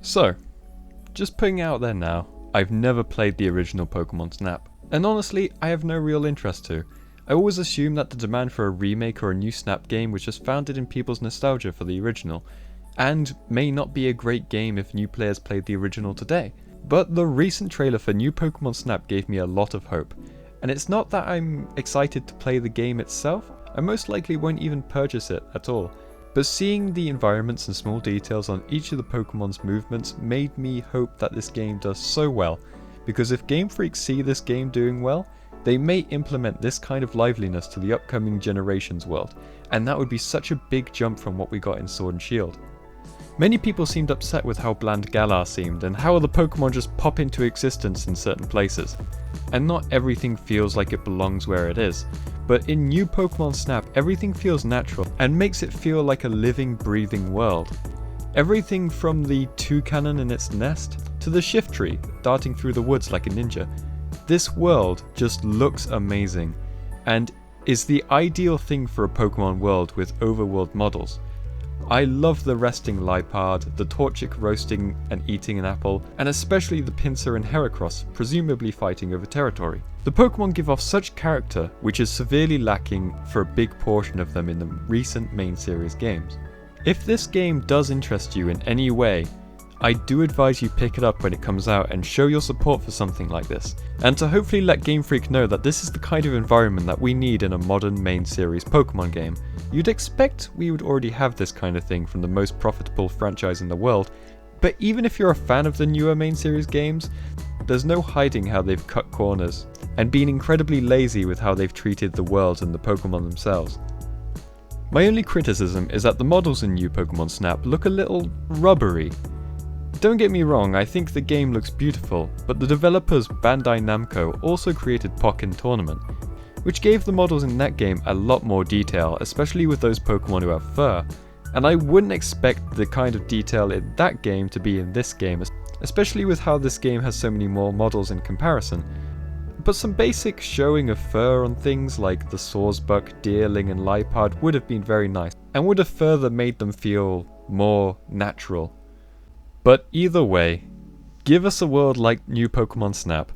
So, just putting it out there now, I've never played the original Pokemon Snap, and honestly, I have no real interest to. I always assumed that the demand for a remake or a new Snap game was just founded in people's nostalgia for the original, and may not be a great game if new players played the original today. But the recent trailer for new Pokemon Snap gave me a lot of hope, and it's not that I'm excited to play the game itself, I most likely won't even purchase it at all. But seeing the environments and small details on each of the Pokemon's movements made me hope that this game does so well, because if Game Freak see this game doing well, they may implement this kind of liveliness to the upcoming generation's world, and that would be such a big jump from what we got in Sword and Shield. Many people seemed upset with how bland Galar seemed and how the Pokemon just pop into existence in certain places. And not everything feels like it belongs where it is, but in new Pokemon Snap everything feels natural and makes it feel like a living, breathing world. Everything from the toucan in its nest to the Shiftry darting through the woods like a ninja. This world just looks amazing and is the ideal thing for a Pokemon world with overworld models. I love the resting Liepard, the Torchic roasting and eating an apple, and especially the Pinsir and Heracross, presumably fighting over territory. The Pokemon give off such character, which is severely lacking for a big portion of them in the recent main series games. If this game does interest you in any way, I do advise you pick it up when it comes out and show your support for something like this, and to hopefully let Game Freak know that this is the kind of environment that we need in a modern main series Pokemon game. You'd expect we would already have this kind of thing from the most profitable franchise in the world, but even if you're a fan of the newer main series games, there's no hiding how they've cut corners, and been incredibly lazy with how they've treated the world and the Pokemon themselves. My only criticism is that the models in new Pokemon Snap look a little rubbery. Don't get me wrong, I think the game looks beautiful, but the developers Bandai Namco also created Pokken Tournament, which gave the models in that game a lot more detail, especially with those Pokemon who have fur, and I wouldn't expect the kind of detail in that game to be in this game, especially with how this game has so many more models in comparison. But some basic showing of fur on things like the Sawsbuck, Deerling and Liepard would have been very nice, and would have further made them feel more natural. But either way, give us a world like new Pokemon Snap,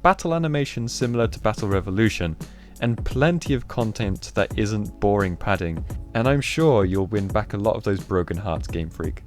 battle animations similar to Battle Revolution, and plenty of content that isn't boring padding, and I'm sure you'll win back a lot of those broken hearts, Game Freak.